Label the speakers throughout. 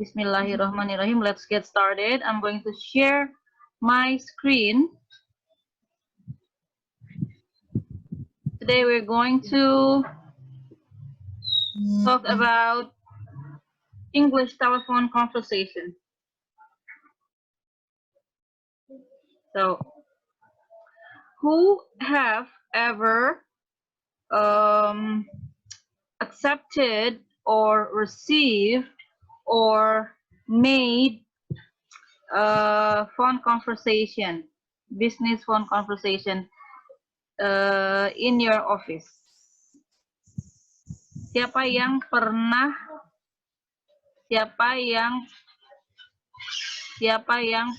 Speaker 1: Bismillahirrahmanirrahim. Let's get started. I'm going to share my screen. Today we're going to talk about English telephone conversation. So, who have ever accepted or received or made a phone conversation, business phone conversation in your office? Siapa yang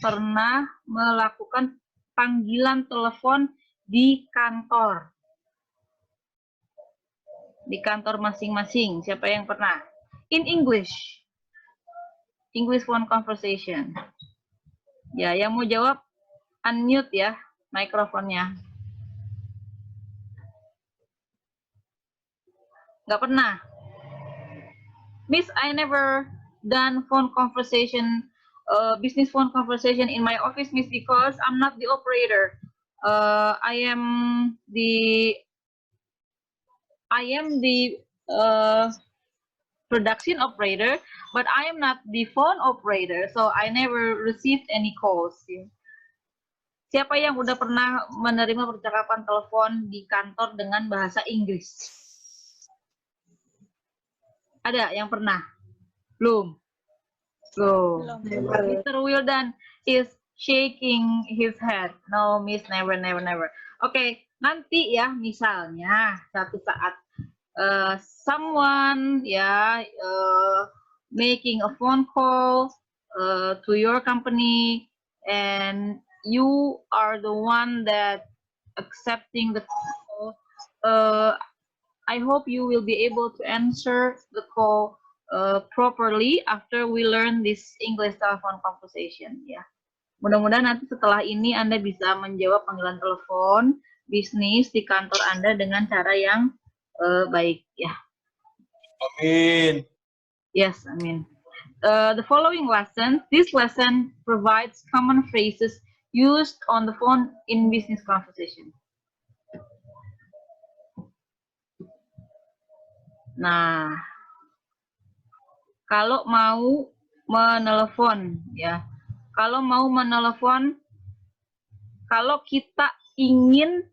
Speaker 1: pernah melakukan panggilan telepon di kantor? Di kantor masing-masing, siapa yang pernah? In English phone conversation. Ya, yang mau jawab unmute ya mikrofonnya. Nggak pernah. Miss, I never done phone conversation, business phone conversation in my office, Miss, because I'm not the operator. I am the production operator, but I am not the phone operator, so I never received any calls. Siapa yang udah pernah menerima percakapan telepon di kantor dengan bahasa Inggris? Ada yang pernah? Belum. Mr. Wildan is shaking his head. No, Miss, never. Oke, nanti ya, misalnya satu saat someone making a phone call to your company and you are the one that accepting the call. I hope you will be able to answer the call properly after we learn this English telephone conversation ya. Mudah-mudahan nanti setelah ini Anda bisa menjawab panggilan telepon bisnis di kantor Anda dengan cara yang baik ya.
Speaker 2: Amin.
Speaker 1: Yes, amin. The following lesson, this lesson provides common phrases used on the phone in business conversation. Nah, kalau mau menelepon ya, kalau kita ingin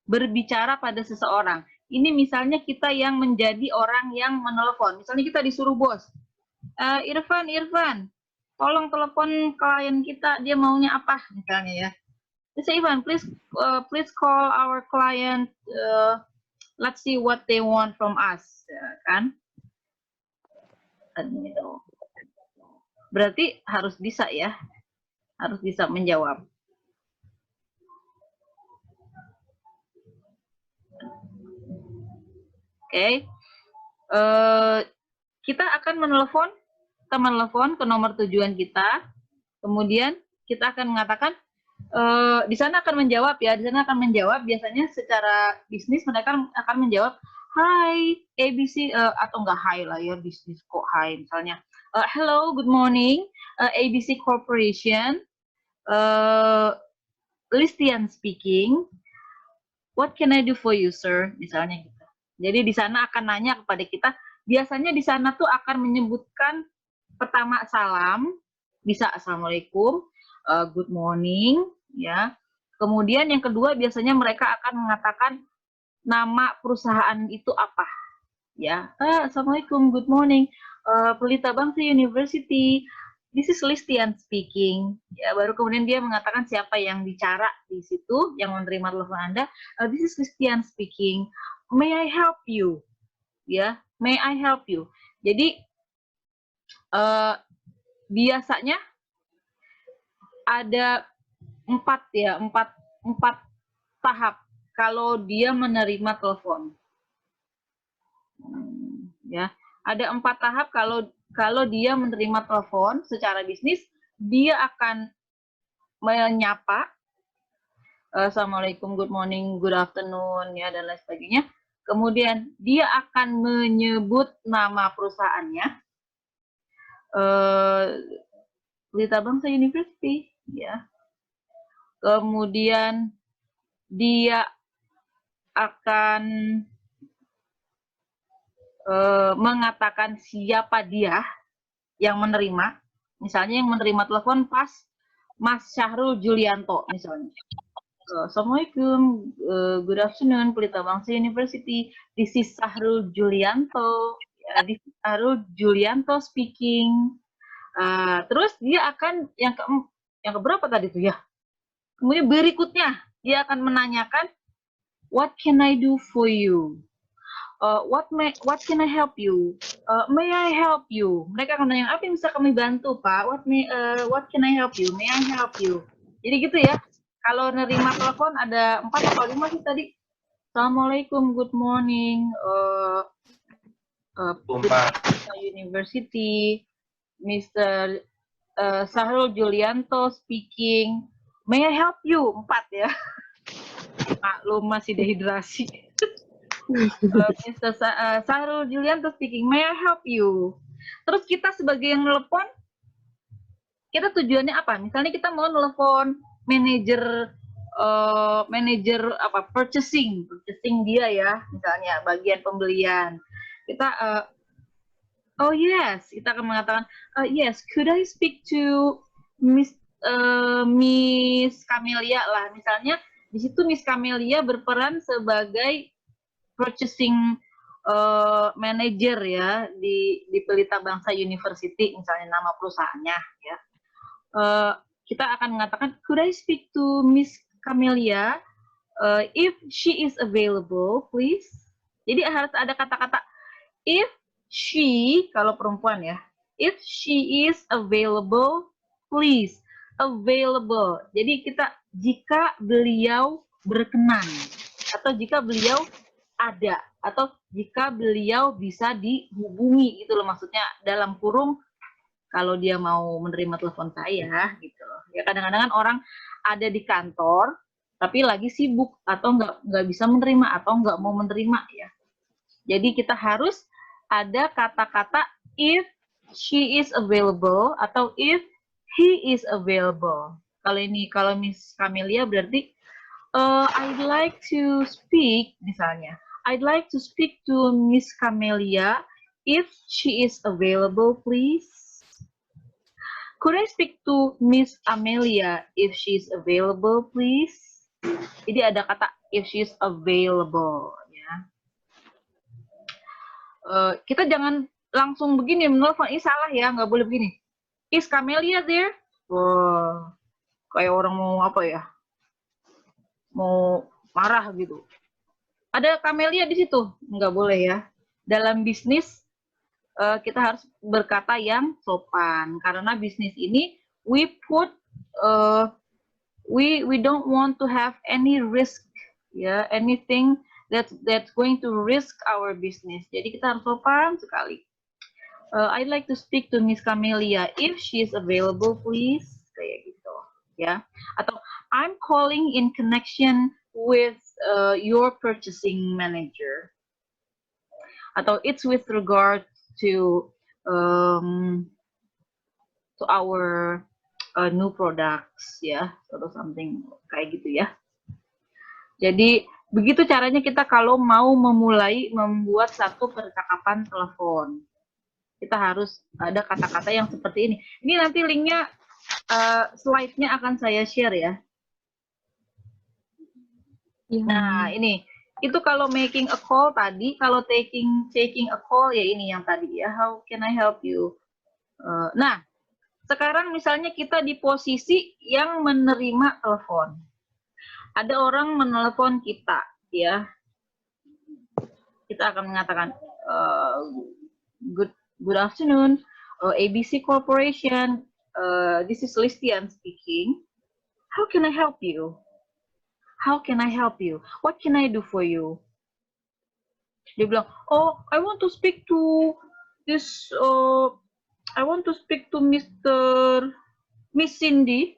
Speaker 1: berbicara pada seseorang, ini misalnya kita yang menjadi orang yang menelepon, misalnya kita disuruh bos, Irfan, tolong telepon klien kita, dia maunya apa misalnya ya. Say, Irfan, please call our client, let's see what they want from us, kan? Berarti harus bisa ya, harus bisa menjawab. Oke, kita akan menelepon ke nomor tujuan kita, kemudian kita akan mengatakan, di sana akan menjawab ya, biasanya secara bisnis mereka akan menjawab, Hi, ABC, atau enggak hi lah ya, bisnis kok hi, misalnya, hello, good morning, ABC Corporation, Listian speaking, what can I do for you, sir? Misalnya gitu. Jadi di sana akan nanya kepada kita, biasanya di sana tuh akan menyebutkan pertama salam, bisa assalamualaikum, good morning, ya. Kemudian yang kedua biasanya mereka akan mengatakan nama perusahaan itu apa, ya. Assalamualaikum, good morning, Pelita Bangsa University, this is Listian speaking. Ya, baru kemudian dia mengatakan siapa yang bicara di situ, yang menerima telepon Anda. This is Listian speaking. May I help you? Ya, may I help you? Jadi biasanya ada empat tahap kalau dia menerima telepon. Ya, ada 4 tahap kalau dia menerima telepon secara bisnis, dia akan menyapa, assalamualaikum, good morning, good afternoon, ya, dan lain sebagainya. Kemudian dia akan menyebut nama perusahaannya. Pelita Bangsa University, ya. Kemudian dia akan mengatakan siapa dia yang menerima. Misalnya yang menerima telepon pas Mas Syahrul Julianto misalnya. Assalamualaikum, good afternoon, Pelita Bangsa University. This is Syahrul Julianto. This is Syahrul Julianto speaking. Terus dia akan yang keberapa tadi tuh ya? Kemudian berikutnya dia akan menanyakan, what can I do for you? What can I help you? May I help you? Mereka akan nanya, apa yang bisa kami bantu, Pak? What can I help you? May I help you? Jadi gitu ya. Kalau nerima telepon ada 4 atau 5 sih tadi. Assalamualaikum, good morning. University, Mr. Syahrul Julianto speaking. May I help you? 4 ya. Maklum masih dehidrasi. Mr. Syahrul Julianto speaking, may I help you? Terus kita sebagai yang nelpon, kita tujuannya apa? Misalnya kita mau nelpon manajer purchasing dia ya, misalnya bagian pembelian. Kita oh yes, kita akan mengatakan yes, could I speak to Miss Camelia lah, misalnya di situ Miss Camelia berperan sebagai purchasing manager ya di Pelita Bangsa University, misalnya nama perusahaannya ya. Kita akan mengatakan, could I speak to Miss Camelia if she is available, please. Jadi harus ada kata-kata if she, kalau perempuan ya, if she is available, please. Available. Jadi kita jika beliau berkenan atau jika beliau ada, atau jika beliau bisa dihubungi, gitu loh maksudnya, dalam kurung kalau dia mau menerima telepon saya gitu loh. Ya kadang-kadang kan orang ada di kantor tapi lagi sibuk atau nggak bisa menerima atau nggak mau menerima ya. Jadi kita harus ada kata-kata if she is available atau if he is available. Kalau Miss Camelia berarti I'd like to speak, misalnya I'd like to speak to Miss Camelia if she is available, please. Could I speak to Miss Amelia if she is available, please? Jadi ada kata if she is available. Ya. Kita jangan langsung begini menelpon, ini salah ya, nggak boleh begini. Is Camelia there? Wah, kayak orang mau apa ya? Mau marah gitu. Ada Camelia di situ, nggak boleh ya. Dalam bisnis kita harus berkata yang sopan karena bisnis ini we don't want to have any risk ya, anything that's going to risk our business. Jadi kita harus sopan sekali. I'd like to speak to Miss Camelia if she is available, please. Kayak gitu ya. Atau I'm calling in connection with your purchasing manager. Atau it's with regard to our new products ya, atau something kayak gitu ya. Jadi begitu caranya kita kalau mau memulai membuat satu percakapan telepon. Kita harus ada kata-kata yang seperti ini. Ini nanti linknya, slide-nya akan saya share ya. Nah ini, itu kalau making a call tadi, kalau taking a call ya ini yang tadi ya, how can I help you? Nah, sekarang misalnya kita di posisi yang menerima telepon. Ada orang menelepon kita ya. Kita akan mengatakan good afternoon, ABC Corporation, this is Listian speaking. How can I help you? How can I help you? What can I do for you? Dia bilang, oh, I want to speak to this, I want to speak to Miss Cindy.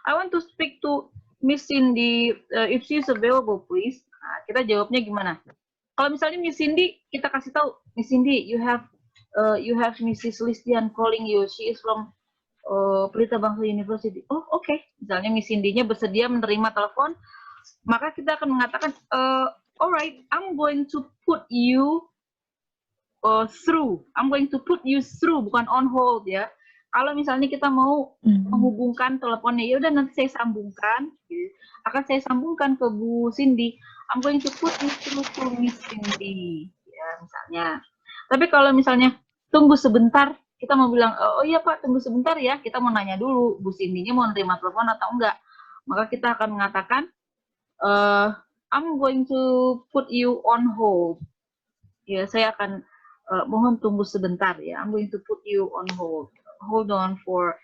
Speaker 1: I want to speak to Miss Cindy, if she is available, please. Nah, kita jawabnya gimana? Kalau misalnya Miss Cindy, kita kasih tahu, Miss Cindy, you have you have Mrs. Listian calling you. She is from Pelita Bangsa University. Oh, oke. Misalnya Miss Cindy-nya bersedia menerima telepon, maka kita akan mengatakan, alright, I'm going to put you through. I'm going to put you through, bukan on hold ya. Kalau misalnya kita mau menghubungkan teleponnya, ya udah nanti saya sambungkan. Akan saya sambungkan ke Bu Cindy. I'm going to put you through to Miss Cindy. Ya, misalnya. Tapi kalau misalnya tunggu sebentar, kita mau bilang, oh iya Pak, tunggu sebentar ya. Kita mau nanya dulu, Bu Cindy-nya mau nerima telepon atau enggak. Maka kita akan mengatakan, I'm going to put you on hold. Ya, saya akan mohon tunggu sebentar ya. I'm going to put you on hold. Hold on for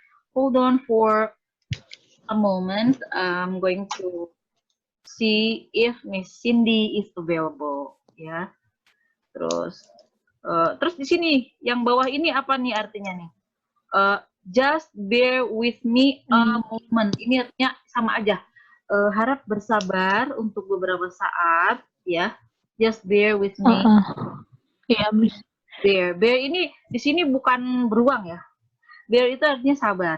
Speaker 1: a moment. I'm going to see if Miss Cindy is available. Ya. Terus di sini yang bawah ini apa nih artinya nih? Just bear with me a moment. Ini artinya sama aja. Harap bersabar untuk beberapa saat ya. Just bear with me.
Speaker 3: Iya, Miss.
Speaker 1: Bear ini di sini bukan beruang ya. Bear itu artinya sabar.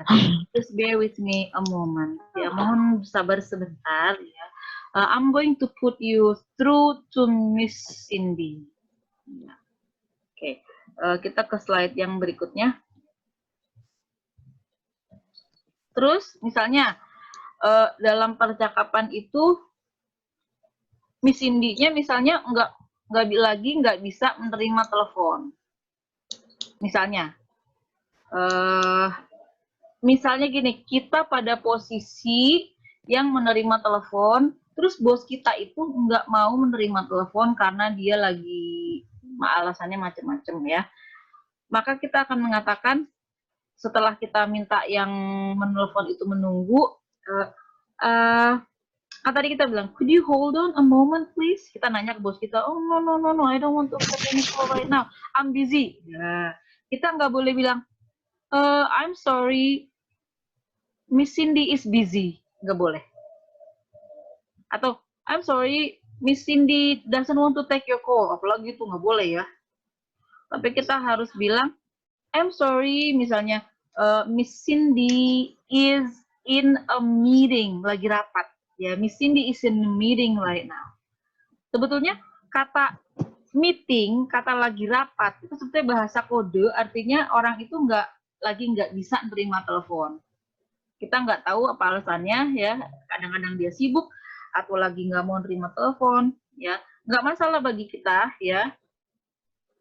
Speaker 1: Just bear with me a moment. Ya, mohon sabar sebentar ya. I'm going to put you through to Miss Cindy. Ya. Oke, kita ke slide yang berikutnya. Terus misalnya dalam percakapan itu Miss Cindy-nya misalnya nggak bisa menerima telepon. Misalnya gini, kita pada posisi yang menerima telepon, terus bos kita itu nggak mau menerima telepon karena dia lagi alasannya macam-macam ya. Maka kita akan mengatakan setelah kita minta yang menelpon itu menunggu, tadi kita bilang, could you hold on a moment please? Kita nanya ke bos kita, oh no, I don't want to accept any call right now, I'm busy. Ya, kita nggak boleh bilang, I'm sorry, Miss Cindy is busy. Nggak boleh. Atau, I'm sorry, Miss Cindy doesn't want to take your call. Apalagi itu nggak boleh ya. Tapi kita harus bilang, I'm sorry, misalnya, Miss Cindy is in a meeting, lagi rapat. Ya, Miss Cindy is in a meeting right now. Sebetulnya kata meeting, kata lagi rapat, itu sebetulnya bahasa kode, artinya orang itu nggak bisa nerima telepon. Kita nggak tahu apa alasannya ya, kadang-kadang dia sibuk atau lagi nggak mau nerima telepon, ya nggak masalah bagi kita ya.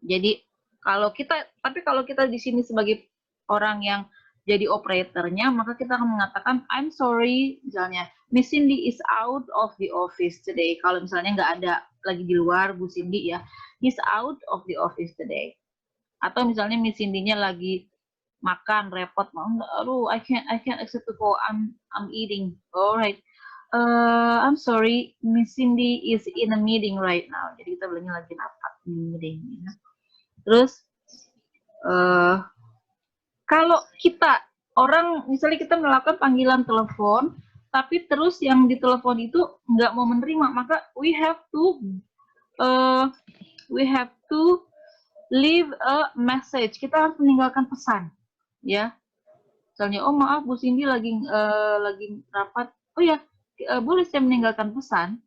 Speaker 1: Jadi kalau kita di sini sebagai orang yang jadi operatornya, maka kita akan mengatakan I'm sorry, misalnya Miss Cindy is out of the office today. Kalau misalnya nggak ada lagi di luar Bu Cindy ya, he's out of the office today. Atau misalnya Miss Cindy-nya lagi makan repot, aduh I can't accept the call, I'm eating. Alright, I'm sorry, Miss Cindy is in a meeting right now. Jadi kita bilangnya lagi rapat meeting. Ya. Terus kalau kita misalnya kita melakukan panggilan telepon, tapi terus yang ditelepon itu nggak mau menerima, maka we have to leave a message. Kita harus meninggalkan pesan, ya. Misalnya, oh maaf Bu Cindy lagi rapat. Oh ya, boleh saya meninggalkan pesan?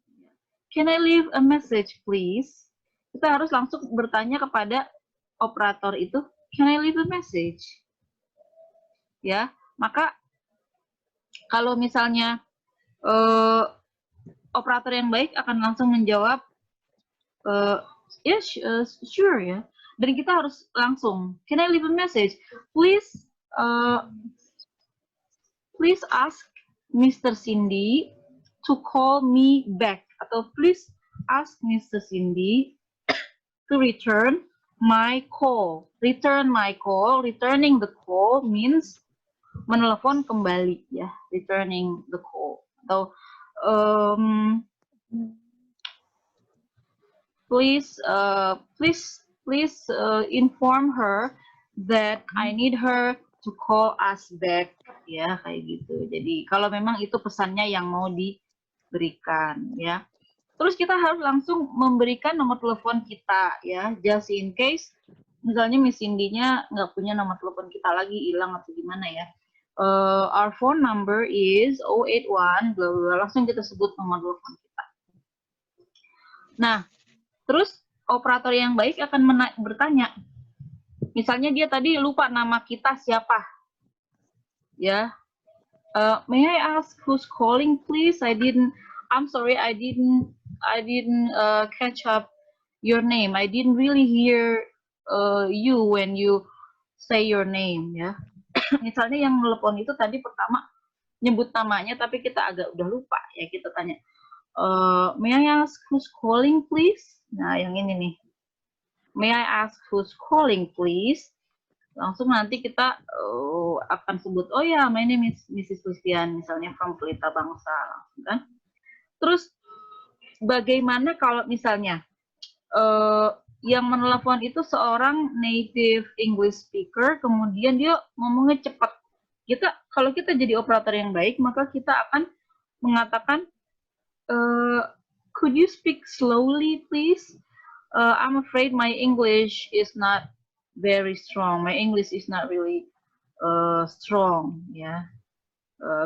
Speaker 1: Can I leave a message, please? Kita harus langsung bertanya kepada operator itu, can I leave a message? Ya, maka kalau misalnya operator yang baik akan langsung menjawab, yes, sure ya. Dan kita harus langsung, can I leave a message? Please ask Mr. Cindy to call me back. Atau please ask Mr. Cindy to return my call. Returning the call means menelepon kembali ya, returning the call. Atau please inform her that I need her to call us back, ya kayak gitu. Jadi kalau memang itu pesannya yang mau diberikan ya. Terus kita harus langsung memberikan nomor telepon kita ya, just in case misalnya Miss Cindy-nya nggak punya nomor telepon kita lagi, hilang atau gimana ya. Our phone number is 081, bla bla, langsung kita sebut nomor telepon kita. Nah, terus operator yang baik akan bertanya. Misalnya dia tadi lupa nama kita siapa. Ya. May I ask who's calling please? I'm sorry, I didn't catch up your name. I didn't really hear you when you say your name, ya. Misalnya yang telepon itu tadi pertama nyebut namanya tapi kita agak udah lupa, ya kita tanya, may I ask who's calling please? Nah, yang ini nih. May I ask who's calling please? Langsung nanti kita akan sebut, oh ya, my name is Mrs. Lucian, misalnya from Pelita Bangsa, kan? Terus bagaimana kalau misalnya yang menelepon itu seorang native English speaker, kemudian dia ngomongnya cepat. Kalau kita jadi operator yang baik, maka kita akan mengatakan, could you speak slowly, please? I'm afraid my English is not very strong. My English is not really strong, ya.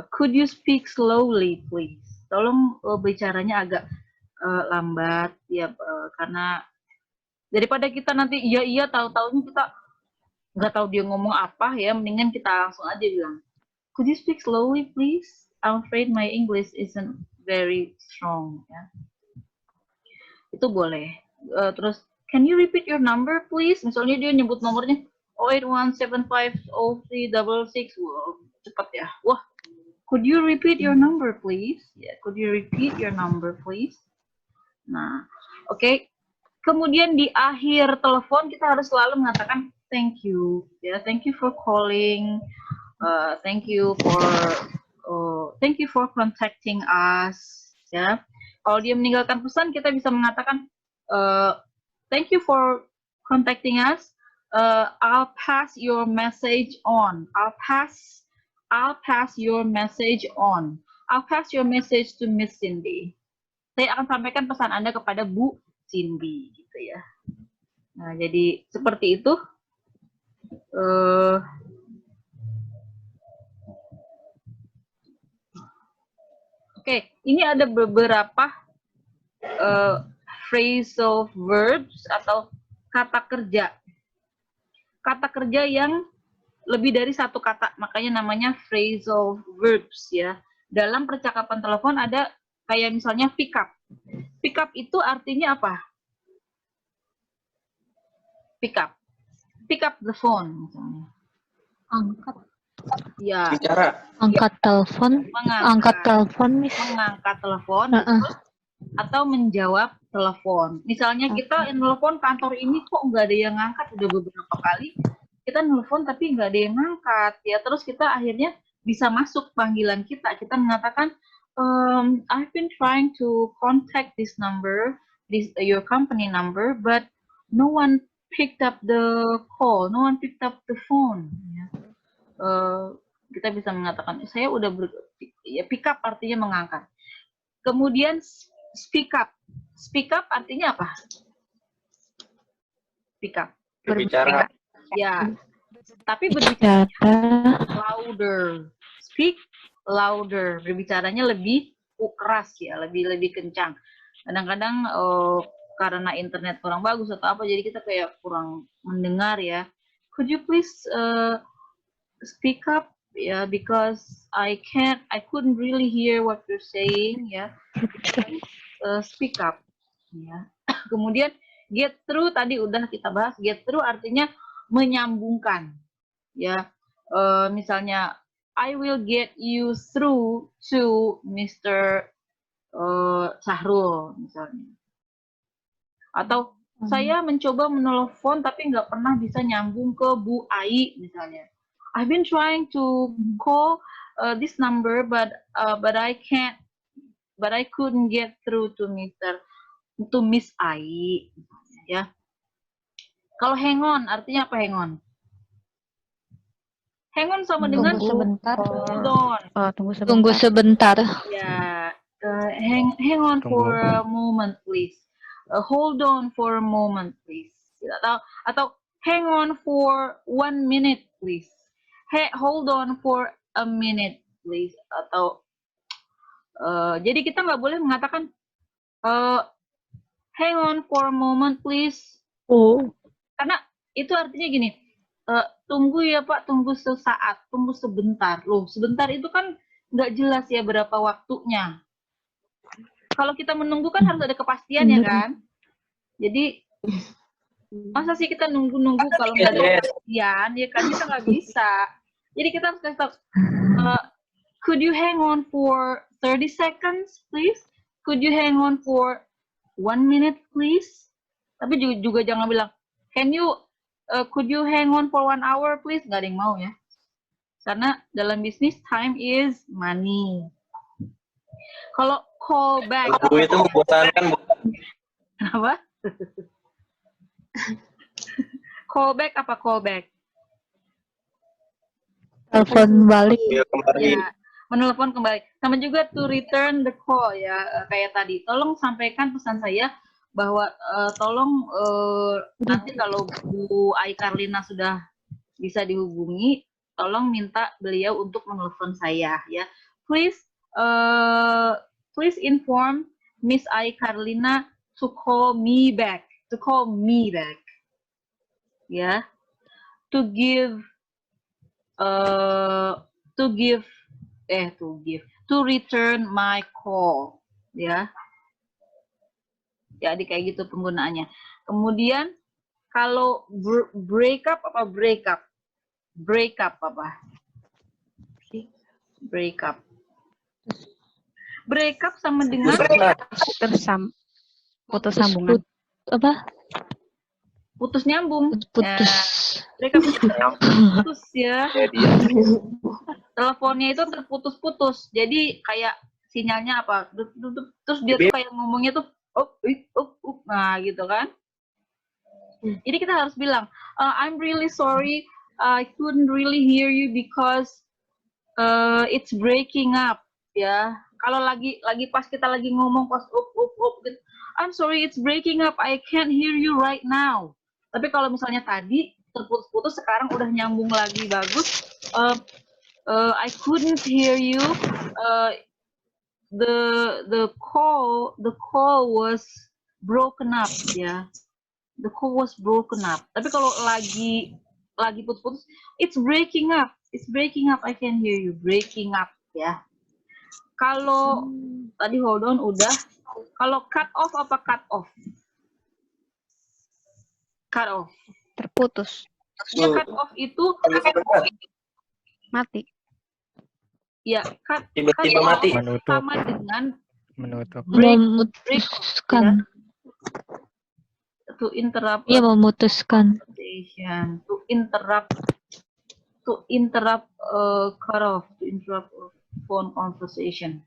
Speaker 1: Could you speak slowly, please? Tolong bicaranya agak lambat, ya, karena daripada kita nanti iya tahu-tahunya kita nggak tahu dia ngomong apa, ya, mendingan kita langsung aja bilang, could you speak slowly, please? I'm afraid my English isn't very strong, ya. Itu boleh. Terus, can you repeat your number, please? Misalnya dia nyebut nomornya 081750366. Wow, cepat ya. Wah, could you repeat your number, please? Yeah, could you repeat your number, please? Nah, oke. Kemudian di akhir telepon kita harus selalu mengatakan thank you. Ya, thank you for calling. Thank you for contacting us. Ya. Kalau dia meninggalkan pesan, kita bisa mengatakan thank you for contacting us. I'll pass your message on. I'll pass your message on. I'll pass your message to Miss Cindy. Saya akan sampaikan pesan Anda kepada Bu Cindy, gitu ya. Nah, jadi seperti itu. Oke, ini ada beberapa phrasal verbs atau kata kerja. Kata kerja yang lebih dari satu kata, makanya namanya phrasal verbs, ya. Dalam percakapan telepon ada kayak misalnya pick up. Pick up itu artinya apa? Pick up. Pick up the phone, misalnya.
Speaker 3: Angkat.
Speaker 1: Ya.
Speaker 2: Bicara.
Speaker 3: Angkat telepon. Angkat telepon, Miss.
Speaker 1: Mengangkat telepon. Atau menjawab telepon. Misalnya kita nelfon kantor ini kok nggak ada yang ngangkat, udah beberapa kali kita nelfon tapi nggak ada yang ngangkat, ya. Terus kita akhirnya bisa masuk panggilan kita. Kita mengatakan, I've been trying to contact this number, your company number, but no one picked up the call, no one picked up the phone. Ya. Kita bisa mengatakan, saya udah ya, pick up artinya mengangkat. Kemudian speak up. Speak up artinya apa? Speak up.
Speaker 2: Berbicara.
Speaker 1: Ya. Tapi berbicara louder. Speak louder. Berbicaranya lebih keras, ya, lebih kencang. Kadang-kadang karena internet kurang bagus atau apa, jadi kita kayak kurang mendengar, ya. Could you please speak up? Ya, because I couldn't really hear what you're saying, ya. Speak up, ya. Kemudian get through tadi udah kita bahas. Get through artinya menyambungkan, ya. Misalnya I will get you through to Mr. Sahrul, misalnya. Atau saya mencoba menelpon tapi nggak pernah bisa nyambung ke Bu Ai, misalnya. I've been trying to call this number, but I couldn't get through to Miss Ai, ya. Kalau hang on artinya apa hang on? Hang on sama dengan
Speaker 3: sebentar.
Speaker 1: Hold on.
Speaker 3: Tunggu sebentar.
Speaker 1: Ya, hang on for a moment, please. Hold on for a moment, please. Atau hang on for 1 minute, please. Hold on for a minute, please. Atau jadi kita nggak boleh mengatakan hang on for a moment, please. Karena itu artinya gini, tunggu ya Pak, tunggu sesaat, tunggu sebentar. Loh, sebentar itu kan nggak jelas ya berapa waktunya. Kalau kita menunggu kan harus ada kepastian ya kan? Jadi masa sih kita nunggu-nunggu kalau nggak ada kepastian, ya kan kita nggak bisa. Jadi kita harus kasih tahu, could you hang on for 30 seconds, please? Could you hang on for 1 minute, please? Tapi juga jangan bilang, could you hang on for 1 hour, please? Nggak ada yang mau ya. Karena dalam bisnis, time is money. Kalau call back.
Speaker 2: Aku itu membosankan.
Speaker 1: Apa? Call back apa call back?
Speaker 3: Telepon balik.
Speaker 2: Ya, kembali.
Speaker 1: Ya, menelepon kembali. Sama juga to return the call ya, kayak tadi. Tolong sampaikan pesan saya bahwa tolong nanti kalau Bu Ai Karlina sudah bisa dihubungi, tolong minta beliau untuk menelepon saya ya. Please inform Miss Ai Karlina to call me back. Ya. To return my call ya. Jadi kayak gitu penggunaannya. Kemudian kalau break up apa? Break up sama dengan
Speaker 4: putus sambungan.
Speaker 1: Putus nyambung.
Speaker 3: Putus.
Speaker 1: Break up putus ya. Teleponnya itu terputus-putus. Jadi kayak sinyalnya apa? Terus dia tuh kayak ngomongnya tuh nah gitu kan. Jadi kita harus bilang, I'm really sorry, I couldn't really hear you because it's breaking up ya. Kalau lagi pas kita lagi ngomong pas gitu, I'm sorry it's breaking up, I can't hear you right now. Tapi kalau misalnya tadi terputus-putus, sekarang udah nyambung lagi bagus. I couldn't hear you. The call was broken up ya. The call was broken up. Tapi kalau lagi putus-putus, it's breaking up, I can hear you, breaking up ya. Kalau tadi hold on udah. Kalau cut off apa cut off? Cut off.
Speaker 4: Terputus.
Speaker 1: Ya, cut off itu
Speaker 4: Mati.
Speaker 1: ya
Speaker 2: Tiba-tiba
Speaker 1: cut
Speaker 2: mati.
Speaker 1: off sama dengan
Speaker 5: Menutup.
Speaker 3: Memutuskan.
Speaker 1: To interrupt.
Speaker 3: Iya, memutuskan.
Speaker 1: Conversation. To interrupt cut off, to interrupt phone conversation.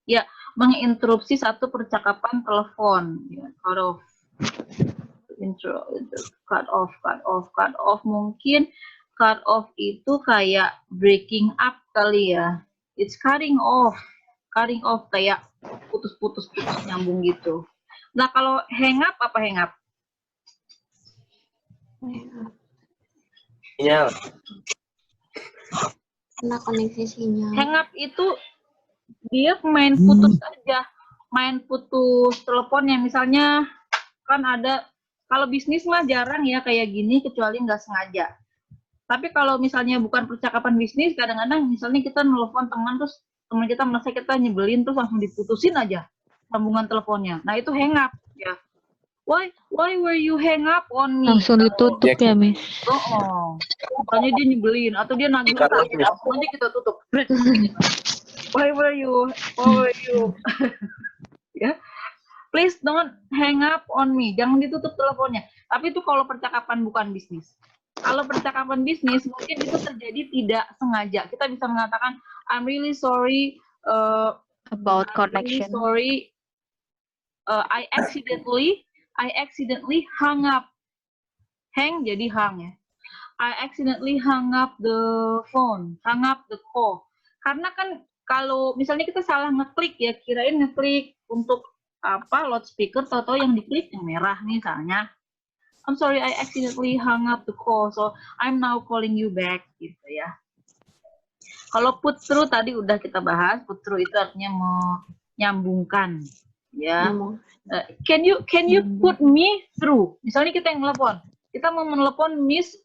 Speaker 1: Ya, menginterupsi satu percakapan telepon. Ya, cut off. Cut off. Mungkin cut off itu kayak breaking up kali ya. It's cutting off kayak putus nyambung gitu. Nah, kalau hang up apa hang up?
Speaker 2: Sinyal.
Speaker 6: Kena koneksi sinyal.
Speaker 1: Hang up itu dia main putus aja, main putus teleponnya. Misalnya kan ada, kalau bisnis mah jarang ya kayak gini kecuali nggak sengaja. Tapi kalau misalnya bukan percakapan bisnis, kadang-kadang misalnya kita nelfon teman, terus teman kita merasa kita nyebelin, terus langsung diputusin aja sambungan teleponnya. Nah, itu hang up ya. Why were you hang up on me?
Speaker 3: Langsung ditutup ya, Miss.
Speaker 1: Makanya dia nyebelin atau dia nagih utang, semuanya kita tutup. Why were you ya. Please don't hang up on me. Jangan ditutup teleponnya. Tapi itu kalau percakapan bukan bisnis. Kalau percakapan bisnis mungkin itu terjadi tidak sengaja. Kita bisa mengatakan I'm really sorry
Speaker 4: About connection.
Speaker 1: Really sorry, I accidentally hung up. Hang jadi hang ya. I accidentally hung up the phone, hung up the call. Karena kan kalau misalnya kita salah ngeklik ya, kirain ngeklik untuk apa loudspeaker, tahu-tahu yang diklik yang merah misalnya. I'm sorry, I accidentally hung up the call, so I'm now calling you back, gitu ya. Kalau put through tadi udah kita bahas, put through itu artinya menyambungkan, ya. Can you put me through? Misalnya kita yang menelepon, kita mau menelepon Miss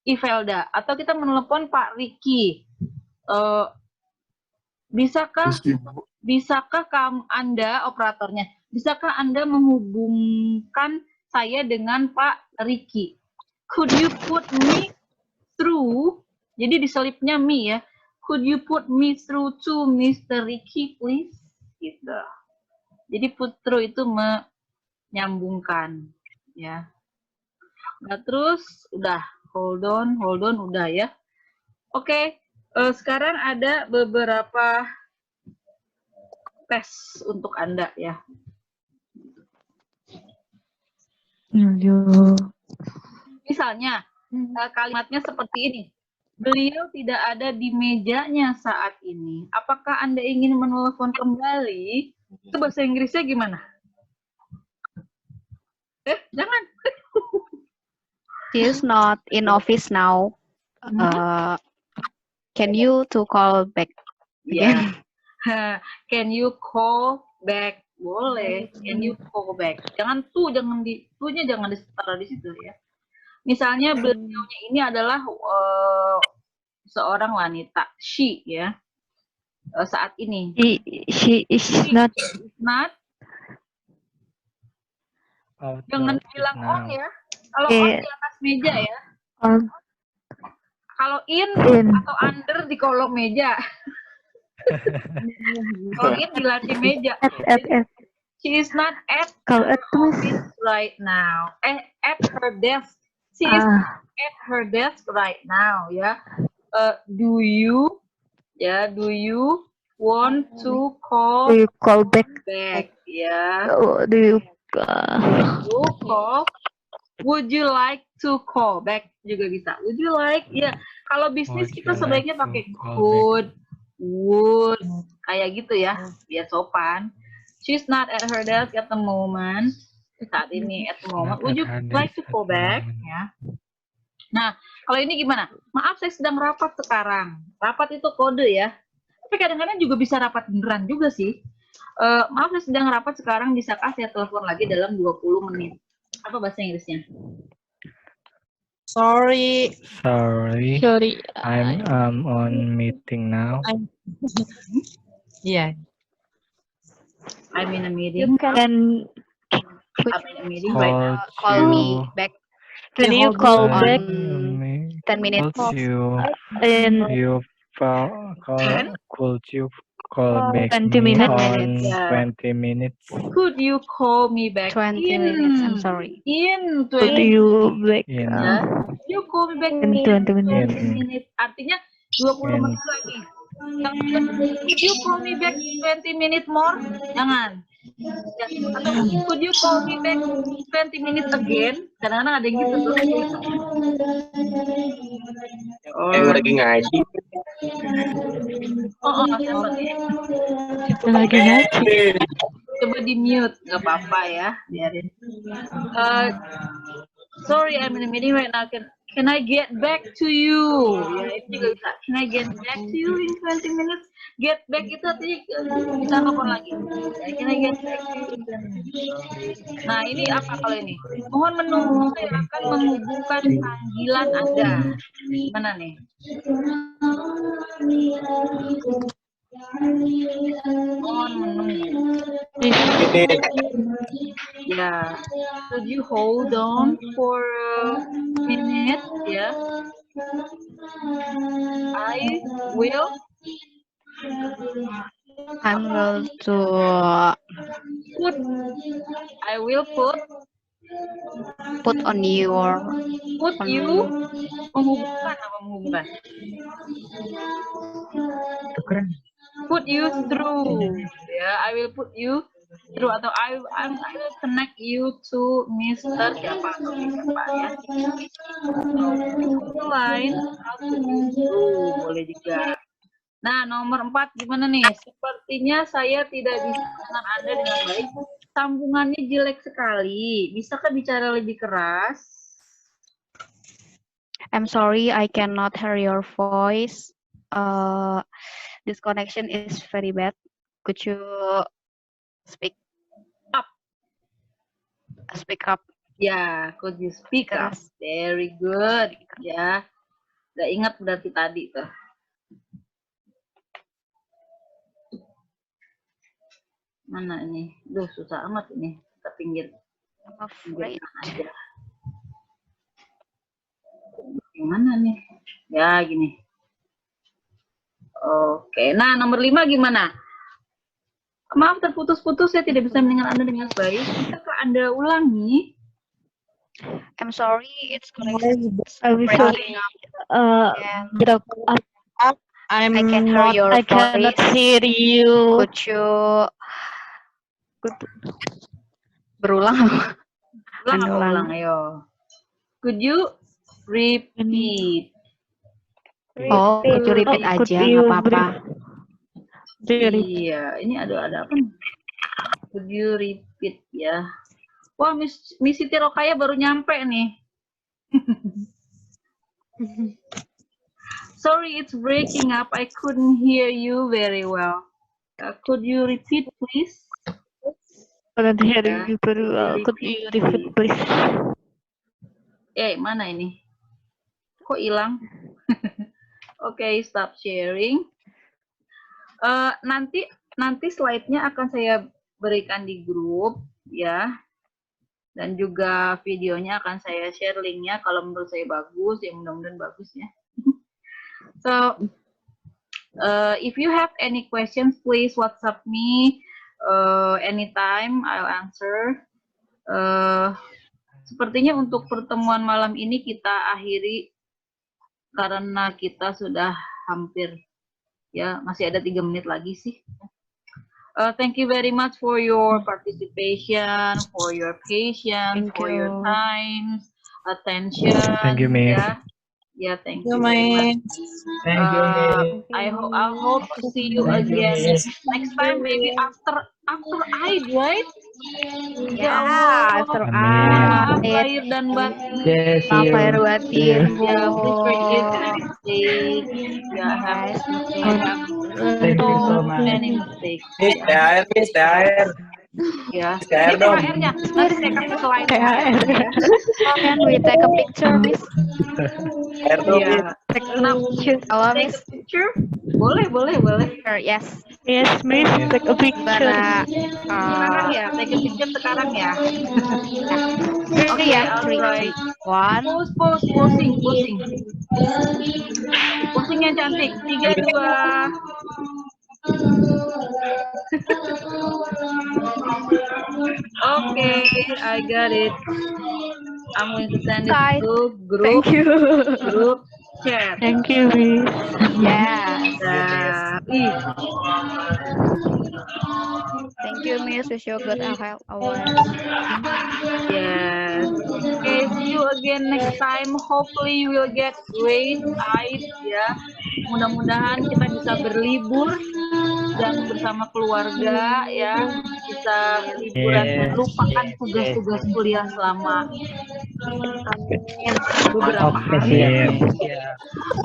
Speaker 1: Ivelda atau kita menelepon Pak Ricky. Bisakah Anda operatornya? Bisakah Anda menghubungkan saya dengan Pak Ricky? Could you put me through? Jadi diselipnya me ya. Could you put me through to Mr. Ricky, please? Gitu. Jadi put through itu menyambungkan, ya. Nah, terus udah hold on udah ya. Oke, sekarang ada beberapa tes untuk Anda ya. Misalnya kalimatnya seperti ini. Beliau tidak ada di mejanya saat ini. Apakah Anda ingin menelpon kembali? Itu bahasa Inggrisnya gimana? Jangan.
Speaker 4: She is not in office now. Can you to call back again?
Speaker 1: Can you call back? Boleh. Can you call back? Jangan tuh-nya jangan ditaruh di situ ya. Misalnya beliaunya ini adalah seorang wanita, she ya. Saat ini.
Speaker 3: She is not.
Speaker 1: Jangan bilang on ya. Kalau on di atas meja ya. Kalau in atau under di kolong meja. Kalau in di laci meja. She is not at her office right now. At her desk. She is at her desk right now ya. Do you want to call
Speaker 3: back?
Speaker 1: Ya.
Speaker 3: Do you
Speaker 1: call? Would you like to call back juga bisa. Would you like? Ya. Kalau bisnis kita sebaiknya pakai could, would, kayak gitu ya, biar sopan. She's not at her desk at the moment. Saat ini at the moment. Would you like to call back? Ya. Nah, kalau ini gimana? Maaf, saya sedang rapat sekarang. Rapat itu kode ya. Tapi kadang-kadang juga bisa rapat beneran juga sih. Maaf, saya sedang rapat sekarang. Bisakah saya telepon lagi dalam 20 menit? Apa bahasa Inggrisnya?
Speaker 5: Sorry.
Speaker 3: I'm
Speaker 5: on meeting now. Yeah.
Speaker 1: I'm in a meeting.
Speaker 4: You can
Speaker 1: I'm in a meeting right now.
Speaker 4: call me back.
Speaker 3: Can you call back
Speaker 4: 10 minutes.
Speaker 3: in
Speaker 5: Could you call back
Speaker 3: 20
Speaker 5: me
Speaker 3: minutes?
Speaker 5: on 20 minutes?
Speaker 1: Could you call me back
Speaker 4: 20
Speaker 1: in
Speaker 4: minutes, I'm sorry.
Speaker 1: in 20
Speaker 3: Could you back
Speaker 5: In
Speaker 1: Could you call me back
Speaker 3: in 20 minutes?
Speaker 1: minutes? Artinya 20 menit lagi. Could you call me back 20 minutes more? Jangan. Ya. Atau could you call me back 20 minutes again? Kadang-kadang ada yang gitu tuh.
Speaker 2: Lagi ngaji.
Speaker 1: Siapa nih?
Speaker 3: Lagi ngaji.
Speaker 1: Coba di mute, nggak apa-apa ya, biarin. Sorry, I'm in a meeting right now. Can I get back to you? Ya, itu juga bisa. Can I get back to you in 20 minutes? Get back itu artinya kita telepon lagi. Ya, can I get back to you in 20 minutes? Nah, ini apa kalau ini? Mohon menunggu, saya akan menghubungkan panggilan Anda. Gimana nih? Mohon menunggu. Ya, could you hold on for a minute? Ya, I will
Speaker 4: put on your
Speaker 1: put you menghubungkan apa menghubungkan? Put you through. Ya, I will put you through atau I will connect you to Mr. siapa atau siapa ya. Line boleh juga. Nah, nomor 4 gimana nih? Sepertinya saya tidak bisa dengan Anda dengan baik. sambungannya jelek sekali. Bisakah bicara lebih keras?
Speaker 4: I'm sorry, I cannot hear your voice. This connection is very bad. Could you speak
Speaker 1: Up.
Speaker 4: Speak up.
Speaker 1: Ya, could you speak up?
Speaker 4: Keras.
Speaker 1: Very good. Ya, udah ingat berarti tadi tuh. Mana ini? Duh, susah amat ini. Kita pinggir.
Speaker 4: I'm afraid.
Speaker 1: Aja. Gimana nih? Ya, gini. Oke, nah nomor 5 gimana? Maaf terputus-putus, saya tidak bisa mendengar Anda dengan baik. Bisakah Anda ulangi?
Speaker 4: I'm sorry, it's connection
Speaker 3: I'm sorry.
Speaker 4: breaking up. And
Speaker 3: Drop up.
Speaker 4: I can hear your
Speaker 3: I cannot
Speaker 4: voice.
Speaker 3: hear you.
Speaker 4: Could you berulang?
Speaker 1: Ulang,
Speaker 4: Ulang.
Speaker 1: ulang, ayo. Could you repeat?
Speaker 4: Oh, could you repeat
Speaker 3: Could
Speaker 4: aja,
Speaker 3: you
Speaker 4: nggak apa-apa.
Speaker 1: Iya, ini ada apa nih? Could you repeat ya? Wah, Miss Siti Rokaya baru nyampe nih. Sorry, it's breaking up. I couldn't hear you very well. Could you repeat, please?
Speaker 3: Cannot hear
Speaker 1: Ya.
Speaker 3: you very well. Could you repeat, please?
Speaker 1: Mana ini? Kok hilang? Oke, stop sharing. Nanti slide-nya akan saya berikan di grup, ya. Dan juga videonya akan saya share linknya kalau menurut saya bagus, ya mudah-mudahan bagus ya. So, if you have any questions, please WhatsApp me anytime. I'll answer. Sepertinya untuk pertemuan malam ini kita akhiri karena kita sudah hampir, ya masih ada 3 menit lagi sih. Thank you very much for your participation, for your patience,
Speaker 4: Thank
Speaker 1: for your
Speaker 4: you.
Speaker 1: time, attention.
Speaker 5: Thank you, Miss.
Speaker 1: Yeah, thank you very much.
Speaker 2: Thank you, Miss.
Speaker 1: I hope to see you again next time, maybe after Eid, right?
Speaker 4: Ya, after
Speaker 5: Amin.
Speaker 1: Maaf
Speaker 4: Eid.
Speaker 1: lahir dan batin.
Speaker 2: Yes,
Speaker 4: Maaf
Speaker 2: you.
Speaker 4: lahir batin, Bu.
Speaker 1: Ya, please forgive any mistake. Ya, have
Speaker 2: Thank you so much.
Speaker 1: any mistake.
Speaker 2: Miss, THR, Miss, THR.
Speaker 1: Ya,
Speaker 2: THR
Speaker 1: ini
Speaker 2: dong.
Speaker 1: THR-nya. Nanti saya kasih slide.
Speaker 4: Can we take a picture, Miss?
Speaker 2: THR dong, Miss.
Speaker 1: Iya. Kenapa?
Speaker 4: Halo,
Speaker 1: Take
Speaker 4: Miss.
Speaker 1: a picture? Boleh.
Speaker 4: Yes.
Speaker 3: Yes, miss. Take a picture.
Speaker 4: Gimana?
Speaker 1: Sekarang ya, take a picture sekarang ya.
Speaker 4: Three ya, three,
Speaker 1: alright.
Speaker 4: one.
Speaker 1: Posing. Posing yang cantik. 3, 2. Okay, I got it. I'm going to send it
Speaker 4: Bye.
Speaker 1: to
Speaker 3: Thank you.
Speaker 1: group chat.
Speaker 3: Thank you, miss.
Speaker 4: Yes.
Speaker 1: Ih,
Speaker 4: Thank you, Miss. Wish you good health.
Speaker 1: yes. Okay, see you again next time. Hopefully you will get great eyes ya. Mudah-mudahan kita bisa berlibur dan bersama keluarga ya, bisa liburan dan lupakan tugas-tugas kuliah selama beberapa hari.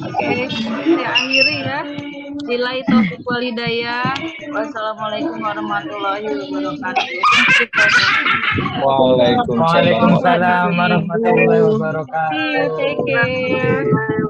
Speaker 1: Oke, saya akhiri ya. Billahi taufiq wal hidayah. Wassalamualaikum warahmatullahi wabarakatuh.
Speaker 2: Waalaikumsalam.
Speaker 5: Waalaikumsalam warahmatullahi
Speaker 1: See
Speaker 5: wabarakatuh.
Speaker 1: you, take care.